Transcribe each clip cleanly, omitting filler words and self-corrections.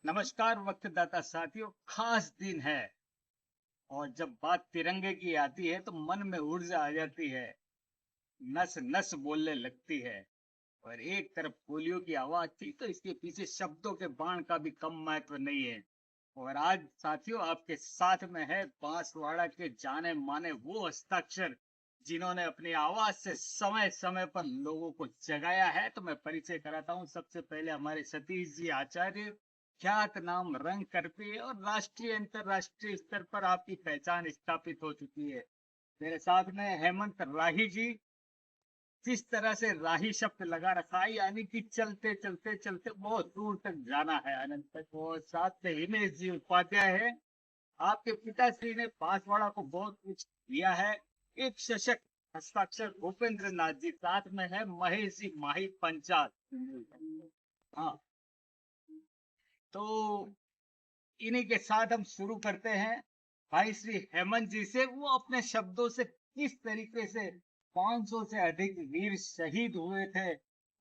नमस्कार वक्तदाता साथियों, खास दिन है और जब बात तिरंगे की आती है तो मन में ऊर्जा आ जाती है, नस नस बोलने लगती है। और एक तरफ पोलियो की आवाज थी तो इसके पीछे शब्दों के बाण का भी कम महत्व नहीं है। और आज साथियों आपके साथ में है बांसवाड़ा के जाने माने वो हस्ताक्षर जिन्होंने अपनी आवाज से समय समय पर लोगों को जगाया है। तो मैं परिचय कराता हूँ। सबसे पहले हमारे सतीश जी आचार्य, ख्यात नाम रंग करपी और राष्ट्रीय अंतरराष्ट्रीय स्तर पर आपकी पहचान स्थापित हो चुकी है। मेरे साथ में हेमंत राही जी, जिस तरह से राही शब्द लगा रखा है यानी कि चलते चलते चलते बहुत दूर तक जाना है, अनंत तक। और साथ में हिमेश जी उपाध्याय है। आपके पिताश्री ने बांसवाड़ा को बहुत कुछ दिया है। एक सशक्त हस्ताक्षर भूपेंद्र नाथ जी, साथ में है महेश जी माही पंचाल। हाँ, तो इन्हीं के साथ हम शुरू करते हैं भाई श्री हेमंत जी से। वो अपने शब्दों से किस तरीके से 500 से अधिक वीर शहीद हुए थे,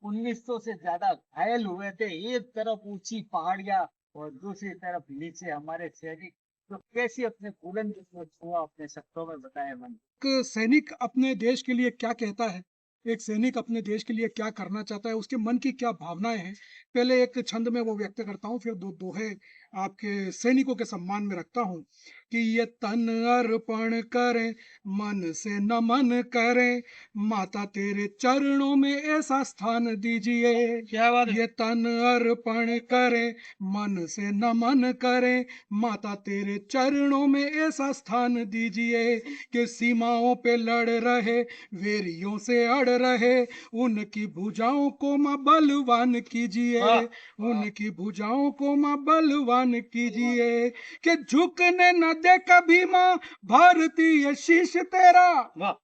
1900 से ज्यादा घायल हुए थे, एक तरफ ऊंची पहाड़ियां और दूसरी तरफ नीचे हमारे सैनिक, तो कैसी अपने बुलंद सोच हुआ अपने शब्दों में बताए हेमंत। एक सैनिक अपने देश के लिए क्या कहता है, एक सैनिक अपने देश के लिए क्या करना चाहता है, उसके मन की क्या भावनाएं हैं, पहले एक छंद में वो व्यक्त करता हूँ, फिर दो दोहे आपके सैनिकों के सम्मान में रखता हूँ कि ये तन अर्पण करें, मन से नमन करें, माता तेरे चरणों में ऐसा स्थान दीजिए। क्या बात है। ये तन अर्पण करें, मन से नमन करें, माता तेरे चरणों में ऐसा स्थान दीजिए कि सीमाओं पे लड़ रहे वेरियों से अड़ रहे, उनकी भुजाओं को मां बलवान कीजिए, उनकी भुजाओं को मां बलवान कीजिए, कि झुकने न दे कभी मां भारतीय शीश तेरा,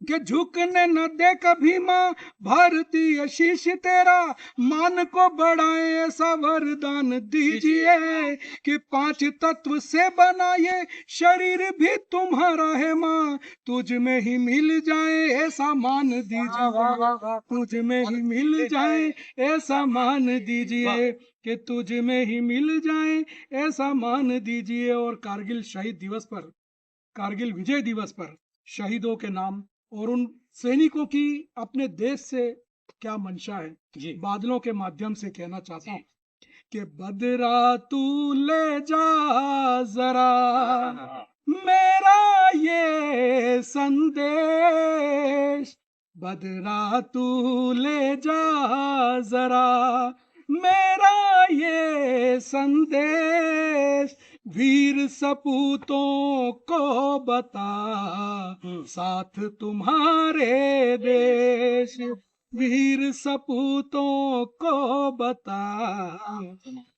कि झुकने न दे कभी मां भारतीय शीश तेरा, मान को बढ़ाए ऐसा वरदान दीजिए, कि 5 तत्व से बना ये शरीर भी तुम्हारा है मां, तुझ में ही मिल जाए ऐसा मान दीजिए, तुझ में ही मिल जाए ऐसा मान दीजिए, कि तुझ में ही मिल जाए ऐसा मान दीजिए। और कारगिल शहीद दिवस पर, कारगिल विजय दिवस पर शहीदों के नाम और उन सैनिकों की अपने देश से क्या मंशा है, जी बादलों के माध्यम से कहना चाहता हूँ कि बदरा तू ले जा जरा मेरा ये संदेश, बदरा तू ले जा जरा मेरा ये संदेश, वीर सपूतों को बता साथ तुम्हारे देश, वीर सपूतों को बता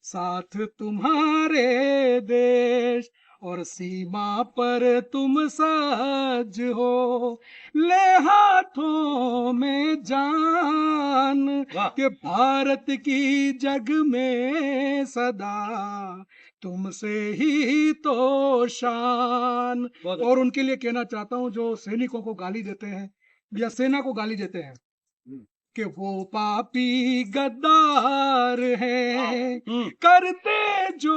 साथ तुम्हारे देश, और सीमा पर तुम सज हो ले हाथों में जान, के भारत की जग में सदा तुमसे ही तो शान। और उनके लिए कहना चाहता हूँ जो सैनिकों को गाली देते हैं या सेना को गाली देते हैं कि वो पापी गद्दार हैं, करते जो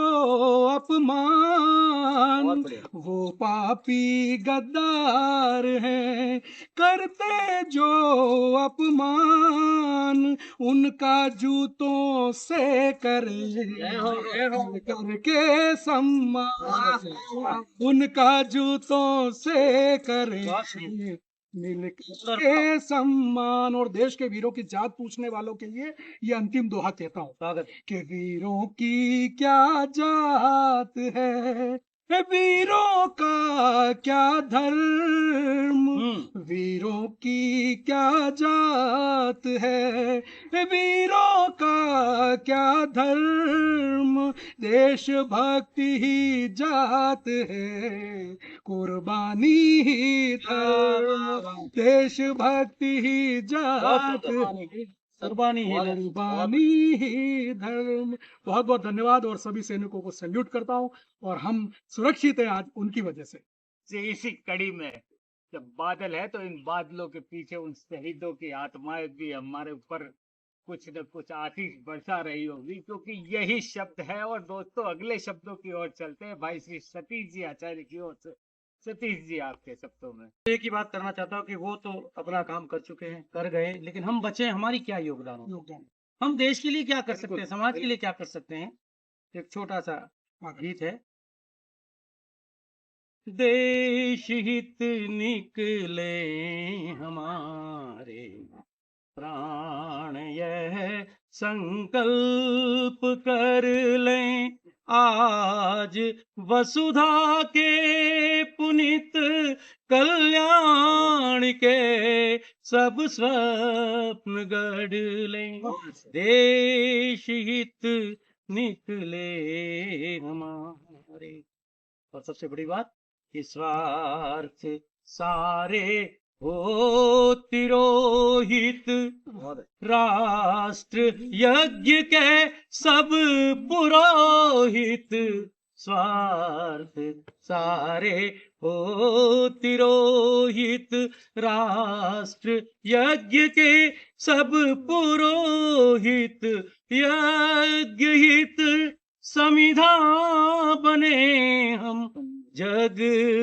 अपमान, वो पापी गद्दार हैं, करते जो अपमान, उनका जूतों से करे करके सम्मान, उनका जूतों से करे मिल के सम्मान। और देश के वीरों की जात पूछने वालों के लिए ये अंतिम दोहा कहता हूँ कि वीरों की क्या जात है, वीरों का क्या धर्म, वीरों की क्या जात है, वीरों का क्या धर्म, देशभक्ति ही जात है, कुर्बानी ही धर्म, देशभक्ति ही जात है, कुर्बानी ही धर्म। बहुत बहुत धन्यवाद और सभी सैनिकों को सैल्यूट करता हूँ, और हम सुरक्षित हैं आज उनकी वजह से। इसी कड़ी में जब बादल है तो इन बादलों के पीछे उन शहीदों की आत्माएं भी हमारे ऊपर कुछ न कुछ आतिश बरसा रही होगी, क्योंकि यही शब्द है। और दोस्तों, अगले शब्दों की ओर चलते हैं भाई श्री सतीश जी आचार्य की ओर से। सतीश जी, आपके शब्दों में। एक ही बात करना चाहता हूँ कि वो तो अपना काम कर चुके हैं, कर गए, लेकिन हम बचे, हमारी क्या योगदान हो? योगदान हम देश के लिए क्या कर सकते बिल्कुल, हैं, समाज के लिए क्या कर सकते हैं? एक छोटा सा गीत है। देश हित निकले हमारे प्राण, यह संकल्प कर लें आज, वसुधा के पुनीत कल्याण के सब स्वप्न गढ़ लें। देश हित निकले हमारे। और सबसे बड़ी बात कि स्वार्थ सारे हो तिरोहित, राष्ट्र यज्ञ के सब पुरोहित। स्वार्थ सारे हो तिरोहित, राष्ट्र यज्ञ के सब पुरोहित। यज्ञ हित समिधा बने हम, जग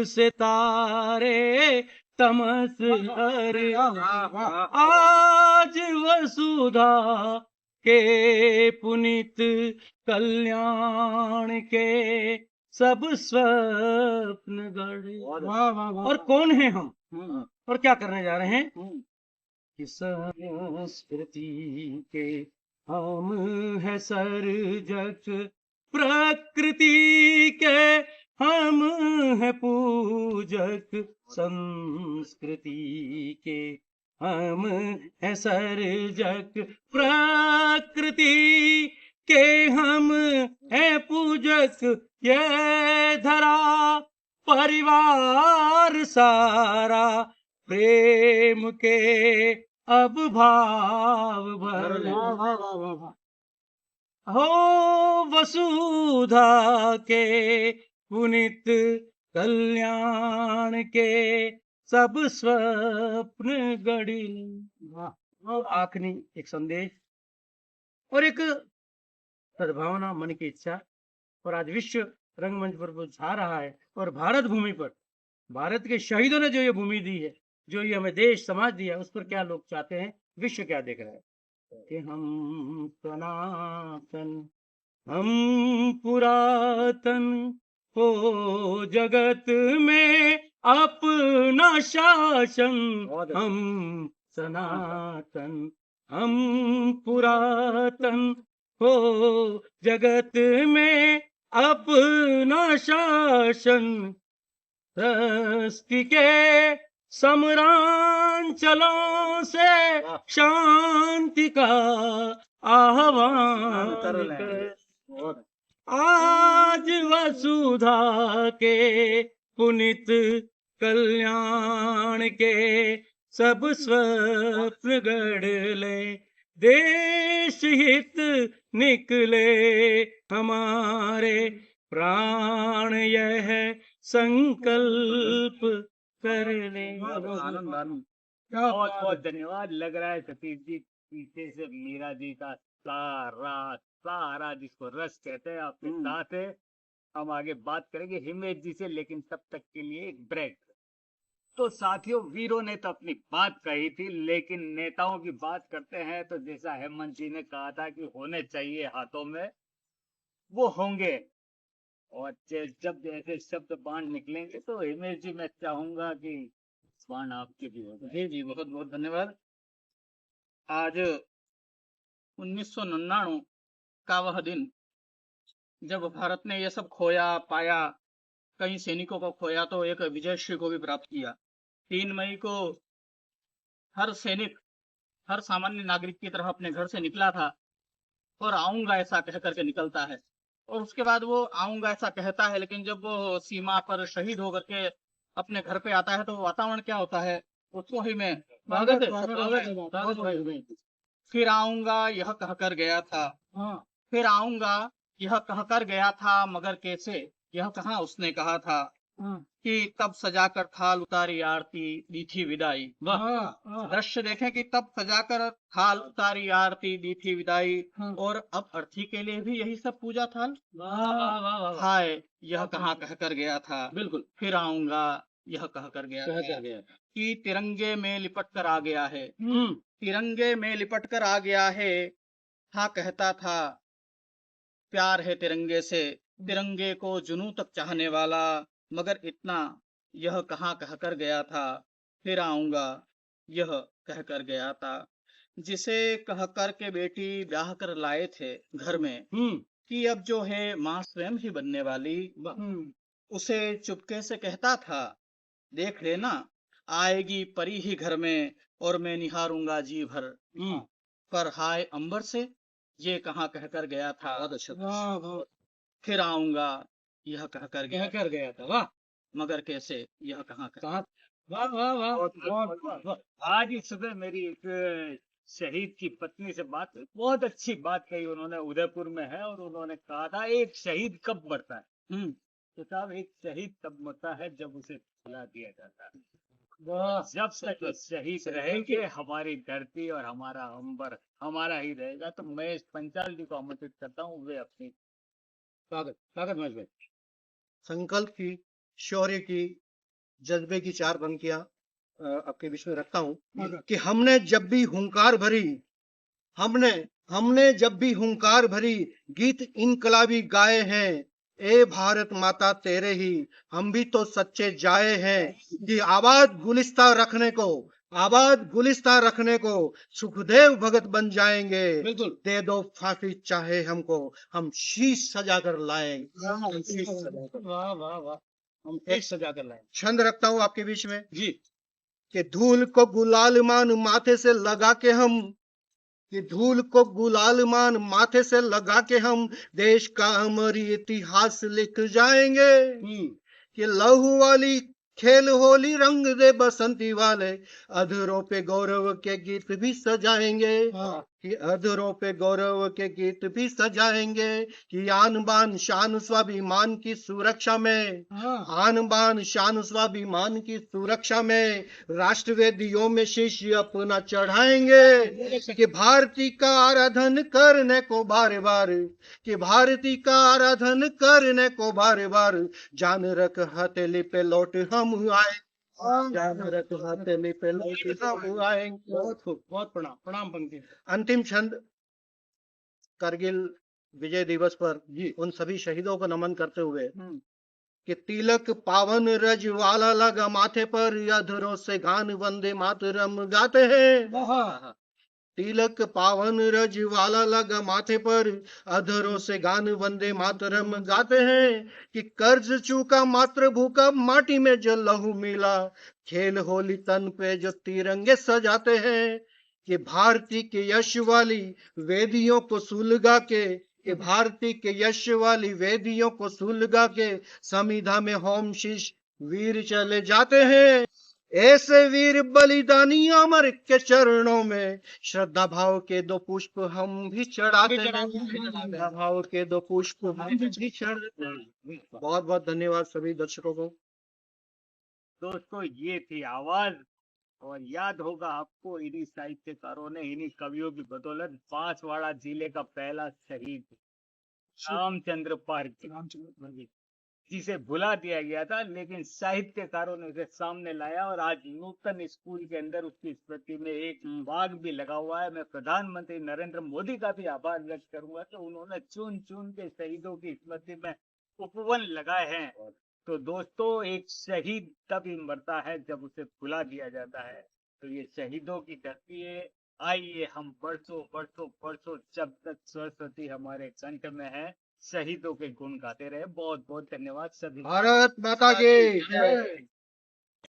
से तारे तमस हरे। आज वसुधा के पुनीत कल्याण के सब स्वप्न गढ़े। वाह वाह वाह। और कौन है हम, और क्या करने जा रहे हैं? हम्म, कि संस्कृति के हम है सर्जक, प्रकृति के हम है पूजक। संस्कृति के हम है सर्जक, प्रकृति के हम है पूजक। ये धरा परिवार सारा, प्रेम के अब भाव भर ले। वाह वाह वाह वाह वाह। हो वसुधा के पुनीत कल्याण के सब स्वप्न गढ़ी। वाह आखिरी एक संदेश और एक सद्भावना, मन की इच्छा। और आज विश्व रंगमंच पर वो छा रहा है, और भारत भूमि पर भारत के शहीदों ने जो ये भूमि दी है, जो ये हमें देश समाज दिया, उस पर क्या लोग चाहते हैं, विश्व क्या देख रहा है? कि हम सनातन, हम पुरातन, हो जगत में अपना शासन। हम सनातन, हम पुरातन, हो जगत में अपना शासन। सृष्टि के सम्रांचलों से शांति का आह्वान कर। आज वसुधा के पुनीत कल्याण के सब स्वप्न गढ़ ले। देश हित निकले हमारे प्राण, यह संकल्प कर ले। आनंद आनंद। क्या बहुत बात बहुत धन्यवाद। लग रहा है सतीश जी पीछे से मीरा जी का सारा जिसको रस कहते हैं आपके साथ है। हम आगे बात करेंगे हिमेश जी से, लेकिन तब तक के लिए एक ब्रेक। तो साथियों, वीरों ने तो अपनी बात कही थी, लेकिन नेताओं की बात करते हैं तो जैसा हेमंत जी ने कहा था कि होने चाहिए हाथों में, वो होंगे। और जब ऐसे शब्द बाण निकलेंगे तो हिमेश जी, मैं चाहूंगा कि बाण आपके भी हो। जी जी, बहुत बहुत धन्यवाद। आज 1999 का वह दिन, जब भारत ने यह सब खोया पाया, कई सैनिकों को खोया तो एक विजयश्री को भी प्राप्त किया। 3 मई को हर सैनिक, हर सामान्य नागरिक की तरह अपने घर से निकला था, और आऊंगा ऐसा कह करके निकलता है। और उसके बाद वो आऊंगा ऐसा कहता है, लेकिन जब वो सीमा पर शहीद होकर के अपने घर पे आता है तो वातावरण क्या होता है, उसको ही मैं फिर आऊंगा यह कहकर गया था, फिर आऊंगा यह कहकर गया था, मगर कैसे, यह कहाँ उसने कहा था। कि तब सजाकर थाल उतारी आरती दी थी विदाई। वाह दृश्य देखें कि तब सजाकर थाल उतारी आरती दी थी विदाई, और अब अर्थी के लिए भी यही सब पूजा थाल। वाह हाय यह कहाँ कह कर गया था, बिल्कुल फिर आऊंगा यह कह कर गया कह था, कर गया कि तिरंगे में लिपट कर आ गया है, तिरंगे में लिपट कर आ गया है। हाँ कहता था प्यार है तिरंगे से, तिरंगे को जुनूं तक चाहने वाला, मगर इतना यह कहाँ कह कर गया था, फिर आऊंगा यह कह कर गया था। जिसे कह कर के बेटी ब्याह कर लाए थे घर में, कि अब जो है माँ स्वयं ही बनने वाली, उसे चुपके से कहता था देख लेना आएगी परी ही घर में, और मैं निहारूंगा जी भर। पर हाय अंबर से ये कहाँ कह कर गया था, वाह फिर आऊंगा यह कह कर कह गया, कर गया था वाह मगर कैसे यह कहाँ कह। कहाँ वाह वाह वाह बहुत वाह आज ही सुबह मेरी एक शहीद की पत्नी से बात हुई, बहुत अच्छी बात कही उन्होंने। उदयपुर में है और उन्होंने कहा था एक शहीद कब मरता है, तो साहब एक शहीद तब मरता है जब उसे भुला दिया जाता है। वाह जब तक शहीद रहेंगे हमारी धरती और हमारा अंबर हमारा ही रहेगा। तो मैं इस पंचाल जी को आमंत्रित करता हूँ, वे अपनी स्वागत स्वागत महेश भाई संकल्प की, शौर्य की, जज्बे की चार पंक्तियां आपके बीच में रखता हूं कि हमने जब भी हुंकार भरी, हमने हमने जब भी हुंकार भरी गीत इनकलाबी गाए हैं, ए भारत माता तेरे ही हम भी तो सच्चे जाए हैं, कि आबाद गुलिस्तां रखने को सुखदेव भगत बन जाएंगे। बिल्कुल दे दो फांसी चाहे हमको, हम शीश सजा कर लाएंगे। वाह वाह वाह हम एक सजा कर लाए छंद रखता हूं आपके बीच में जी कि धूल को गुलाल मान माथे से लगा के हम, कि धूल को गुलाल मान माथे से लगा के हम देश का अमर इतिहास लिख जाएंगे, कि लहू वाली खेल होली रंग दे बसंती वाले अधरों पे गौरव के गीत भी सजाएंगे, कि अधरों पे गौरव के गीत भी सजाएंगे, कि आन बान शान स्वाभिमान की सुरक्षा में, आन बान शान स्वाभिमान की सुरक्षा में राष्ट्रवेदियों में शीश अपना चढ़ाएंगे, कि भारती का आराधन करने को बार बार, कि भारती का आराधन करने को बार बार जान रख हथेली पे लौट हम आए, जान रख हथेली पे लौट हम आएंगे। बहुत प्रणाम प्रणाम पंक्ति अंतिम छंद करगिल विजय दिवस पर उन सभी शहीदों को नमन करते हुए कि तिलक पावन रजवाला लगा माथे पर, अधरों से गान वंदे मातरम गाते हैं, तिलक पावन रजवाला लगा माथे पर, अधरों से गान वंदे मातरम गाते हैं, कि कर्ज चूका मात्र भूखा माटी में जो लहू मिला, खेल होली तन पे जो तिरंगे सजाते हैं, कि भारती के यश वाली वेदियों को सुलगा के, कि भारती के यश वाली वेदियों को सुलगा के समिधा में होम शीश वीर चले जाते हैं, ऐसे वीर बलिदानी अमर के चरणों में श्रद्धा भाव के दो पुष्प हम भी चढ़ाते हैं, श्रद्धा भाव के दो पुष्प हम भी चढ़ाते हैं। बहुत बहुत धन्यवाद सभी दर्शकों को। दोस्तों ये थी आवाज, और याद होगा आपको इन्हीं साहित्यकारों ने, इन्हीं कवियों की बदौलत बांसवाड़ा जिले का पहला शहीद रामचंद्र पार्क जिसे भुला दिया गया था, लेकिन साहित्यकारों ने उसे सामने लाया, और आज नूतन स्कूल के अंदर उसकी स्मृति में एक बाग भी लगा हुआ है। मैं प्रधानमंत्री नरेंद्र मोदी का भी आभार व्यक्त करूंगा कि उन्होंने चुन चुन के शहीदों की स्मृति में उपवन लगाए हैं। तो दोस्तों एक शहीद तभी मरता है जब उसे भुला दिया जाता है। तो ये शहीदों की धरती है, आइए हम बरसों बरसों बरसों जब तक सरस्वती हमारे कंठ में है शहीदों के गुण गाते रहे। बहुत बहुत धन्यवाद सभी। भारत माता की जय।